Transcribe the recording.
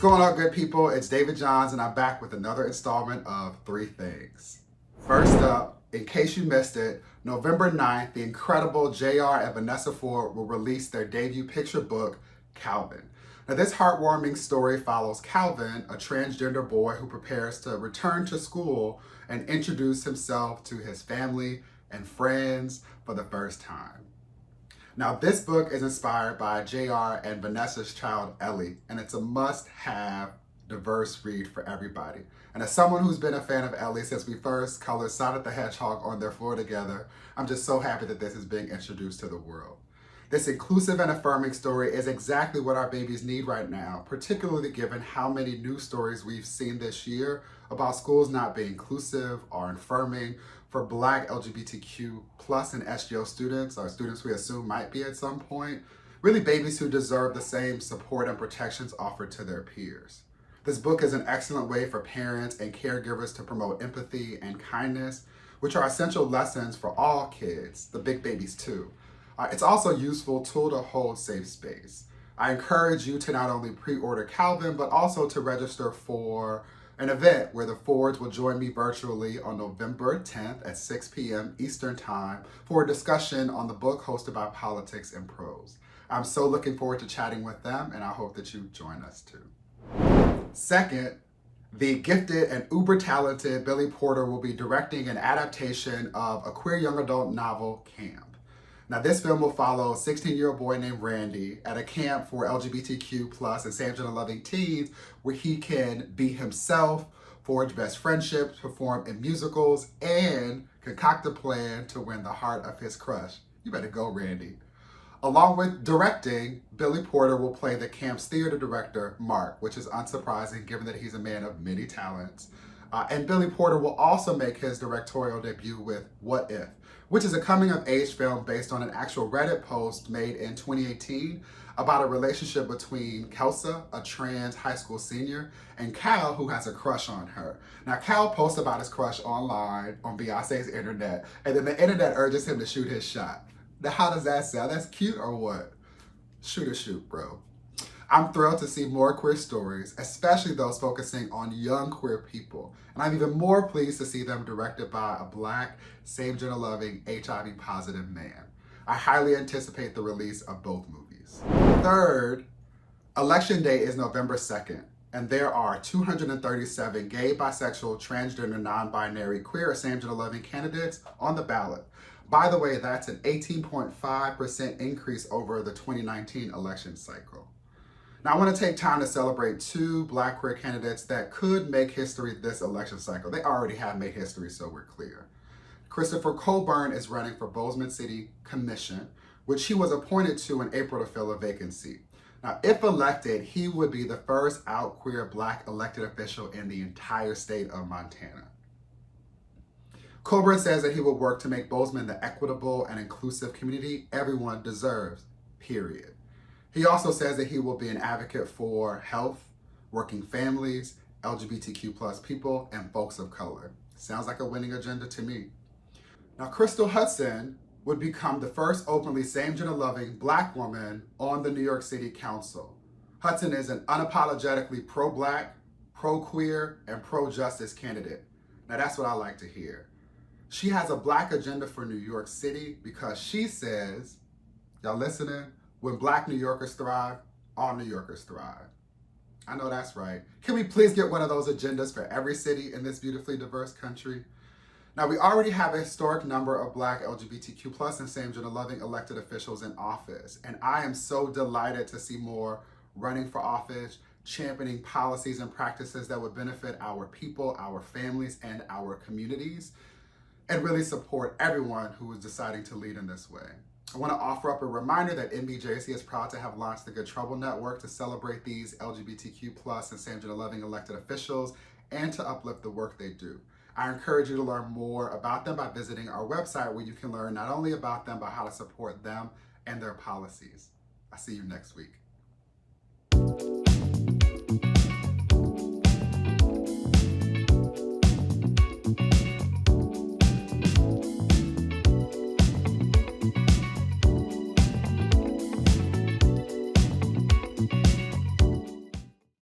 going on, good people? It's David Johns, and I'm back with another installment of Three Things. First up, in case you missed it, November 9th, the incredible JR and Vanessa Ford will release their debut picture book, Calvin. Now, this heartwarming story follows Calvin, a transgender boy who prepares to return to school and introduce himself to his family and friends for the first time. Now, this book is inspired by JR and Vanessa's child, Ellie, and it's a must-have, diverse read for everybody. And as someone who's been a fan of Ellie since we first colored Sonic the Hedgehog on their floor together, I'm just so happy that this is being introduced to the world. This inclusive and affirming story is exactly what our babies need right now, particularly given how many news stories we've seen this year about schools not being inclusive or affirming for Black LGBTQ plus and SGO students, or students we assume might be at some point, really babies who deserve the same support and protections offered to their peers. This book is an excellent way for parents and caregivers to promote empathy and kindness, which are essential lessons for all kids, the big babies too. It's also a useful tool to hold safe space. I encourage you to not only pre-order Calvin, but also to register for an event where the Fords will join me virtually on November 10th at 6 p.m. Eastern Time for a discussion on the book hosted by Politics and Prose. I'm so looking forward to chatting with them, and I hope that you join us too. Second, the gifted and uber-talented Billy Porter will be directing an adaptation of a queer young adult novel, Camp. Now, this film will follow a 16-year-old boy named Randy at a camp for LGBTQ plus and same-gender-loving teens where he can be himself, forge best friendships, perform in musicals, and concoct a plan to win the heart of his crush. You better go, Randy. Along with directing, Billy Porter will play the camp's theater director, Mark, which is unsurprising given that he's a man of many talents. And Billy Porter will also make his directorial debut with What If?, which is a coming-of-age film based on an actual Reddit post made in 2018 about a relationship between Kelsa, a trans high school senior, and Cal, who has a crush on her. Now, Cal posts about his crush online on Beyonce's internet, and then the internet urges him to shoot his shot. Now, how does that sound? That's cute or what? Shoot, bro. I'm thrilled to see more queer stories, especially those focusing on young queer people. And I'm even more pleased to see them directed by a Black, same-gender-loving, HIV-positive man. I highly anticipate the release of both movies. Third, Election Day is November 2nd, and there are 237 gay, bisexual, transgender, non-binary, queer, or same-gender-loving candidates on the ballot. By the way, that's an 18.5% increase over the 2019 election cycle. Now, I want to take time to celebrate two Black queer candidates that could make history this election cycle. They already have made history, so we're clear. Christopher Coburn is running for Bozeman City Commission, which he was appointed to in April to fill a vacancy. Now, if elected, he would be the first out queer Black elected official in the entire state of Montana. Coburn says that he will work to make Bozeman the equitable and inclusive community everyone deserves, period. He also says that he will be an advocate for health, working families, LGBTQ plus people, and folks of color. Sounds like a winning agenda to me. Now, Crystal Hudson would become the first openly same-gender-loving Black woman on the New York City Council. Hudson is an unapologetically pro-Black, pro-queer, and pro-justice candidate. Now, that's what I like to hear. She has a Black agenda for New York City because she says, y'all listening? When Black New Yorkers thrive, all New Yorkers thrive. I know that's right. Can we please get one of those agendas for every city in this beautifully diverse country? Now, we already have a historic number of Black LGBTQ plus and same-gender-loving elected officials in office, and I am so delighted to see more running for office, championing policies and practices that would benefit our people, our families, and our communities, and really support everyone who is deciding to lead in this way. I want to offer up a reminder that NBJC is proud to have launched the Good Trouble Network to celebrate these LGBTQ plus and same-gender-loving elected officials and to uplift the work they do. I encourage you to learn more about them by visiting our website where you can learn not only about them, but how to support them and their policies. I'll see you next week.